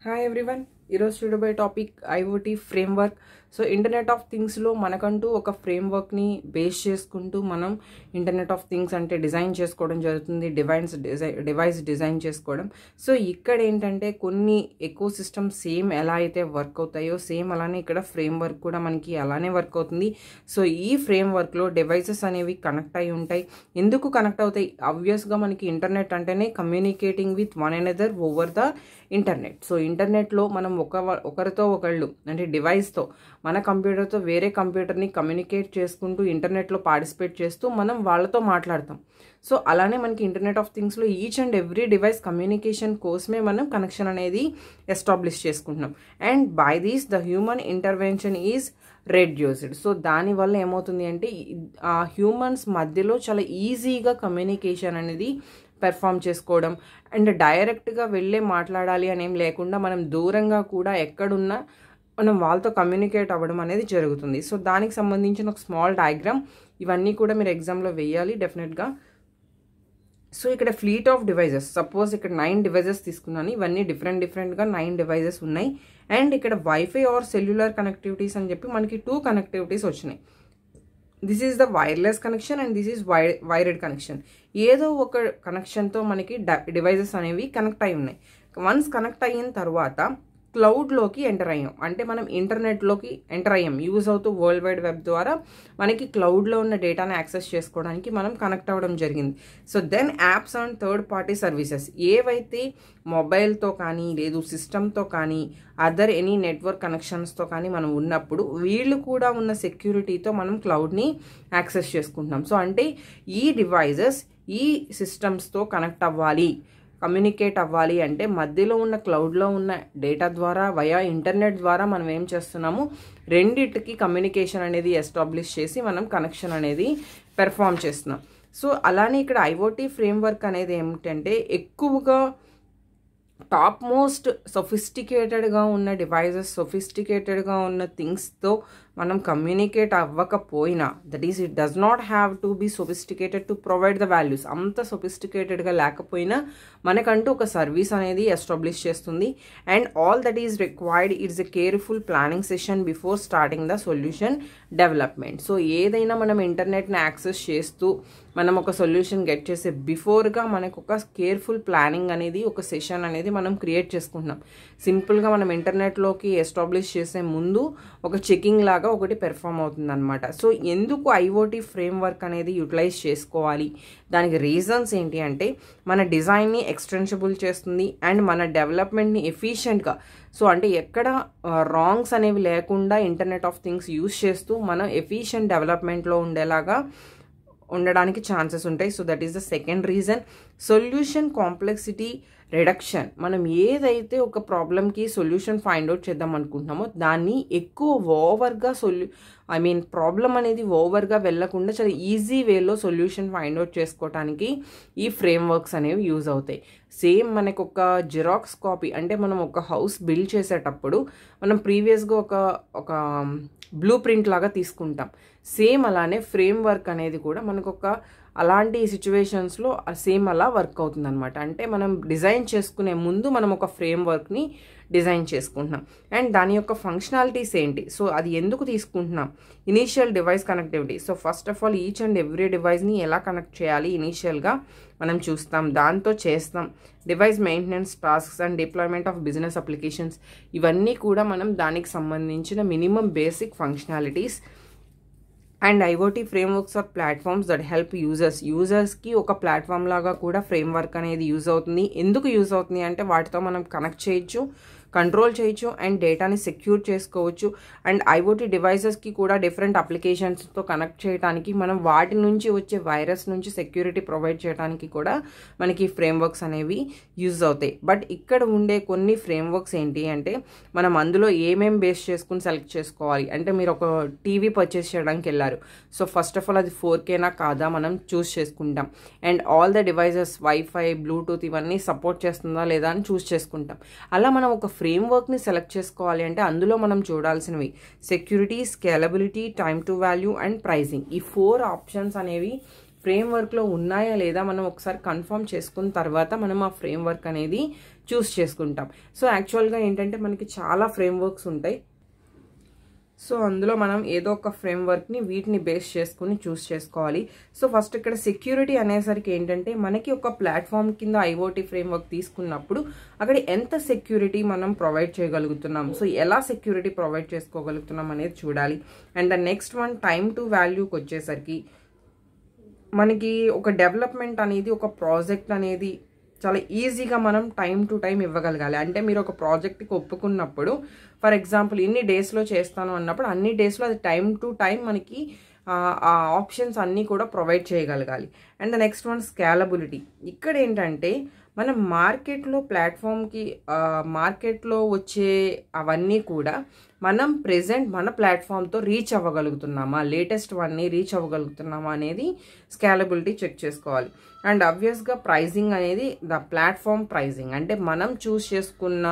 Hi everyone, ఈరోజు చూడబోయే topic IoT framework. So internet of థింగ్స్లో మనకంటూ ఒక ఫ్రేమ్వర్క్ని బేస్ చేసుకుంటూ మనం ఇంటర్నెట్ ఆఫ్ థింగ్స్ అంటే డిజైన్ చేసుకోవడం జరుగుతుంది, డివైస్ డిజైన్ చేసుకోవడం. సో ఇక్కడ ఏంటంటే కొన్ని ఎకో సిస్టమ్స్ సేమ్ ఎలా అయితే వర్క్ అవుతాయో సేమ్ అలానే ఇక్కడ ఫ్రేమ్వర్క్ కూడా మనకి అలానే వర్క్ అవుతుంది. సో ఈ ఫ్రేమ్వర్క్లో డివైసెస్ అనేవి కనెక్ట్ అయి ఉంటాయి. ఎందుకు కనెక్ట్ అవుతాయి? ఆబ్వియస్గా మనకి ఇంటర్నెట్ అంటేనే communicating with one another over the internet. So ఇంటర్నెట్లో మనం ఒకరితో ఒకళ్ళు అంటే డివైస్తో మన కంప్యూటర్తో వేరే కంప్యూటర్ని కమ్యూనికేట్ చేసుకుంటూ ఇంటర్నెట్లో పార్టిసిపేట్ చేస్తూ మనం వాళ్ళతో మాట్లాడతాం. సో అలానే మనకి ఇంటర్నెట్ ఆఫ్ థింగ్స్లో each and every device communication కోసమే మనం కనెక్షన్ అనేది ఎస్టాబ్లిష్ చేసుకుంటున్నాం. And by these the human intervention is reduced. So దానివల్ల ఏమవుతుంది అంటే హ్యూమన్స్ మధ్యలో చాలా ఈజీగా కమ్యూనికేషన్ అనేది పెర్ఫామ్ చేసుకోవడం అండ్ డైరెక్ట్గా వెళ్ళే మాట్లాడాలి అనేం లేకుండా మనం దూరంగా కూడా ఎక్కడున్నా మనం వాళ్ళతో కమ్యూనికేట్ అవ్వడం అనేది జరుగుతుంది. సో దానికి సంబంధించిన ఒక స్మాల్ డయాగ్రామ్ ఇవన్నీ కూడా మీరు ఎగ్జామ్లో వేయాలి డెఫినెట్గా. సో ఇక్కడ ఫ్లీట్ ఆఫ్ డివైజెస్, సపోజ్ ఇక్కడ 9 డివైజెస్ తీసుకున్నాను. ఇవన్నీ డిఫరెంట్గా 9 డివైజెస్ ఉన్నాయి. అండ్ ఇక్కడ వైఫై ఆర్ సెల్యులర్ కనెక్టివిటీస్ అని చెప్పి మనకి 2 కనెక్టివిటీస్ వచ్చినాయి. This is the wireless connection and this is wired connection. ఏదో ఒక కనెక్షన్తో మనకి డివైజెస్ అనేవి కనెక్ట్ అయి ఉన్నాయి. వన్స్ కనెక్ట్ అయిన తర్వాత క్లౌడ్లోకి ఎంటర్ అయ్యాం, అంటే మనం ఇంటర్నెట్లోకి ఎంటర్ అయ్యాం. యూజ్ అవుతూ వరల్డ్ వైడ్ వెబ్ ద్వారా మనకి క్లౌడ్లో ఉన్న డేటాను యాక్సెస్ చేసుకోవడానికి మనం కనెక్ట్ అవ్వడం జరిగింది. So then apps and third party services ఏవైతే మొబైల్తో కానీ లేదు సిస్టమ్తో కానీ అదర్ ఎనీ నెట్వర్క్ కనెక్షన్స్తో కానీ మనం ఉన్నప్పుడు వీళ్ళు కూడా ఉన్న సెక్యూరిటీతో మనం క్లౌడ్ని యాక్సెస్ చేసుకుంటున్నాం. సో అంటే ఈ డివైజెస్ ఈ సిస్టమ్స్తో కనెక్ట్ అవ్వాలి, కమ్యూనికేట్ అవ్వాలి అంటే మధ్యలో ఉన్న క్లౌడ్లో ఉన్న డేటా ద్వారా వయా ఇంటర్నెట్ ద్వారా మనం ఏం చేస్తున్నాము, రెండిటికి కమ్యూనికేషన్ అనేది ఎస్టాబ్లిష్ చేసి మనం కనెక్షన్ అనేది పెర్ఫామ్ చేస్తున్నాం. సో అలానే ఇక్కడ ఐఓటీ ఫ్రేమ్వర్క్ అనేది ఏమిటంటే ఎక్కువగా టాప్ మోస్ట్ సొఫిస్టికేటెడ్గా ఉన్న డివైజెస్, సొఫిస్టికేటెడ్గా ఉన్న థింగ్స్తో మనం కమ్యూనికేట్ అవ్వకపోయినా, that is it does not have to be sophisticated to provide the values. అంత సొఫిస్టికేటెడ్గా లేకపోయినా మనకంటూ ఒక సర్వీస్ అనేది ఎస్టాబ్లిష్ చేస్తుంది. And all that is required it's a careful planning session before starting the solution development. So ఏదైనా మనం ఇంటర్నెట్ని access చేస్తూ మనం ఒక సొల్యూషన్ గెట్ చేసే బిఫోర్గా మనకు ఒక కేర్ఫుల్ ప్లానింగ్ అనేది ఒక సెషన్ అనేది మనం క్రియేట్ చేసుకుంటున్నాం. సింపుల్గా మనం ఇంటర్నెట్లోకి ఎస్టాబ్లిష్ చేసే ముందు ఒక చెకింగ్ లాగా ఒకటి పెర్ఫామ్ అవుతుంది అనమాట. సో ఎందుకు ఐఓటీ ఫ్రేమ్వర్క్ అనేది యూటిలైజ్ చేసుకోవాలి, దానికి రీజన్స్ ఏంటి అంటే మన డిజైన్ని ఎక్స్టెన్షబుల్ చేస్తుంది అండ్ మన డెవలప్మెంట్ని ఎఫిషియెంట్గా, సో అంటే ఎక్కడ రాంగ్స్ అనేవి లేకుండా ఇంటర్నెట్ ఆఫ్ థింగ్స్ యూజ్ చేస్తూ మనం ఎఫిషియెంట్ డెవలప్మెంట్లో ఉండేలాగా ఉండడానికి ఛాన్సెస్ ఉంటాయి. So that is the second reason. Solution complexity reduction. మనం ఏదైతే ఒక ప్రాబ్లమ్కి సొల్యూషన్ ఫైండ్ అవుట్ చేద్దాం అనుకుంటున్నామో దాన్ని ఎక్కువ ఓవర్గా ప్రాబ్లం అనేది ఓవర్గా వెళ్ళకుండా చాలా ఈజీ వేలో సొల్యూషన్ ఫైండ్ అవుట్ చేసుకోవడానికి ఈ ఫ్రేమ్వర్క్స్ అనేవి యూజ్ అవుతాయి. సేమ్ మనకు ఒక జిరాక్స్ కాపీ అంటే మనం ఒక హౌస్ బిల్డ్ చేసేటప్పుడు మనం ప్రీవియస్గా ఒక బ్లూ ప్రింట్ లాగా తీసుకుంటాం. సేమ్ అలానే ఫ్రేమ్వర్క్ అనేది కూడా మనకు ఒక అలాంటి సిచ్యువేషన్స్లో సేమ్ అలా వర్క్ అవుతుంది అనమాట. అంటే మనం డిజైన్ చేసుకునే ముందు మనం ఒక ఫ్రేమ్వర్క్ని డిజైన్ చేసుకుంటున్నాం అండ్ దాని యొక్క ఫంక్షనాలిటీస్ ఏంటి, సో అది ఎందుకు తీసుకుంటున్నాం. Initial device connectivity. So first of all each and every డివైస్ని ఎలా కనెక్ట్ చేయాలి ఇనీషియల్గా మనం చూస్తాం, దాంతో చేస్తాం. Device maintenance tasks and deployment of business applications, ఇవన్నీ కూడా మనం దానికి సంబంధించిన minimum basic functionalities. And IoT frameworks or platforms that help యూజర్స్కి ఒక ప్లాట్ఫామ్ లాగా కూడా ఫ్రేమ్వర్క్ అనేది యూజ్ అవుతుంది. ఎందుకు యూజ్ అవుతుంది అంటే వాటితో మనం కనెక్ట్ చేయొచ్చు, కంట్రోల్ చేయొచ్చు అండ్ డేటాని సెక్యూర్ చేసుకోవచ్చు. అండ్ ఐఓటీ డివైసెస్కి కూడా డిఫరెంట్ అప్లికేషన్స్తో కనెక్ట్ చేయడానికి మనం వాటి నుంచి వచ్చే వైరస్ నుంచి సెక్యూరిటీ ప్రొవైడ్ చేయడానికి కూడా మనకి ఫ్రేమ్వర్క్స్ అనేవి యూజ్ అవుతాయి. బట్ ఇక్కడ ఉండే కొన్ని ఫ్రేమ్వర్క్స్ ఏంటి అంటే మనం అందులో ఏమేం బేస్ చేసుకుని సెలెక్ట్ చేసుకోవాలి అంటే మీరు ఒక టీవీ పర్చేస్ చేయడానికి వెళ్ళారు. సో ఫస్ట్ ఆఫ్ ఆల్ అది 4Kనా కాదా మనం చూస్ చేసుకుంటాం. And all the devices wifi, Bluetooth ఇవన్నీ సపోర్ట్ చేస్తుందా లేదా అని చూస్ చేసుకుంటాం. అలా మనం ఒక ఫ్రేమ్వర్క్ని సెలెక్ట్ చేసుకోవాలి అంటే అందులో మనం చూడాల్సినవి security, scalability, time to value and pricing. ఈ 4 ఆప్షన్స్ అనేవి ఫ్రేమ్వర్క్లో ఉన్నాయా లేదా మనం ఒకసారి కన్ఫర్మ్ చేసుకున్న తర్వాత మనం ఆ ఫ్రేమ్వర్క్ అనేది చూస్ చేసుకుంటాం. సో యాక్చువల్గా ఏంటంటే మనకి చాలా ఫ్రేమ్వర్క్స్ ఉంటాయి. సో అందులో మనం ఏదో ఒక ఫ్రేమ్వర్క్ని వీటిని బేస్ చేసుకుని చూస్ చేసుకోవాలి. సో ఫస్ట్ ఇక్కడ సెక్యూరిటీ అనేసరికి ఏంటంటే మనకి ఒక ప్లాట్ఫామ్ కింద ఐఓటీ ఫ్రేమ్వర్క్ తీసుకున్నప్పుడు అక్కడ ఎంత సెక్యూరిటీ మనం ప్రొవైడ్ చేయగలుగుతున్నాం, సో ఎలా సెక్యూరిటీ ప్రొవైడ్ చేసుకోగలుగుతున్నాం అనేది చూడాలి. And the next one time to వాల్యూకి వచ్చేసరికి మనకి ఒక డెవలప్మెంట్ అనేది ఒక ప్రాజెక్ట్ అనేది చాలా ఈజీగా మనం టైం టు టైం ఇవ్వగలగాలి. అంటే మీరు ఒక ప్రాజెక్ట్కి ఒప్పుకున్నప్పుడు ఫర్ ఎగ్జాంపుల్ ఇన్ని డేస్లో చేస్తాను అన్నప్పుడు అన్ని డేస్లో అది టైం టు టైం మనకి ఆ ఆప్షన్స్ అన్నీ కూడా ప్రొవైడ్ చేయగలగాలి. And the next one scalability. ఇక్కడ ఏంటంటే మనం ప్లాట్ఫామ్కి మార్కెట్లో వచ్చే అవన్నీ కూడా మనం ప్రెజెంట్ మన ప్లాట్ఫామ్తో రీచ్ అవ్వగలుగుతున్నామా, లేటెస్ట్ వన్ని రీచ్ అవ్వగలుగుతున్నామా అనేది స్కేలబిలిటీ చెక్ చేసుకోవాలి. అండ్ ఆబ్వియస్గా ప్రైజింగ్ అనేది ద ప్లాట్ఫామ్ ప్రైజింగ్, అంటే మనం చూస్ చేసుకున్న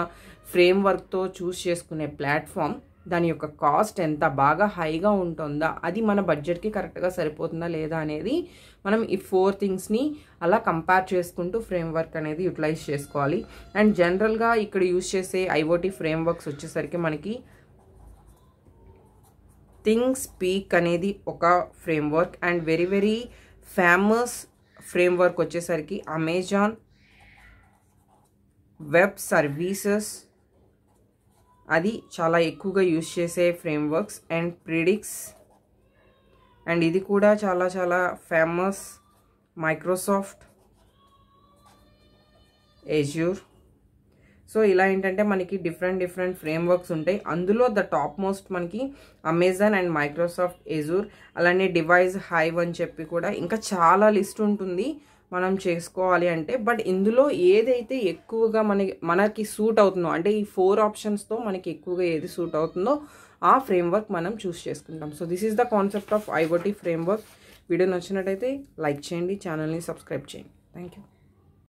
ఫ్రేమ్వర్క్తో చూస్ చేసుకునే ప్లాట్ఫామ్ దాని యొక్క కాస్ట్ ఎంత బాగా హైగా ఉంటుందా, అది మన బడ్జెట్కి కరెక్ట్గా సరిపోతుందా లేదా అనేది మనం ఈ 4 థింగ్స్ని అలా కంపేర్ చేసుకుంటూ ఫ్రేమ్వర్క్ అనేది యూటిలైజ్ చేసుకోవాలి. అండ్ జనరల్గా ఇక్కడ యూజ్ చేసే ఐఓటీ ఫ్రేమ్వర్క్స్ వచ్చేసరికి మనకి థింగ్స్పీక్ అనేది ఒక framework. And very very famous framework వచ్చేసరికి అమెజాన్ వెబ్ సర్వీసెస్, అది చాలా ఎక్కువగా యూజ్ చేసే ఫ్రేమ్వర్క్స్. అండ్ ప్రిడిక్స్, అండ్ ఇది కూడా చాలా చాలా ఫేమస్, మైక్రోసాఫ్ట్ ఎజ్యూర్. సో ఇలా ఏంటంటే మనకి డిఫరెంట్ ఫ్రేమ్వర్క్స్ ఉంటాయి. అందులో ద టాప్ మోస్ట్ మనకి అమెజాన్ అండ్ మైక్రోసాఫ్ట్ ఎజ్యూర్, అలానే డివైస్ హైవ్ అని చెప్పి కూడా ఇంకా చాలా లిస్ట్ ఉంటుంది మనం చేసుకోవాలి అంటే. బట్ ఇందులో ఏదైతే ఎక్కువగా మనకి సూట్ అవుతుందో, అంటే ఈ 4 ఆప్షన్స్తో మనకి ఎక్కువగా ఏది సూట్ అవుతుందో ఆ ఫ్రేమ్వర్క్ మనం చూస్ చేసుకుంటాం. So this is the concept of IoT framework. Video నచ్చినట్టయితే లైక్ చేయండి, ఛానల్ని సబ్స్క్రైబ్ చేయండి. Thank you.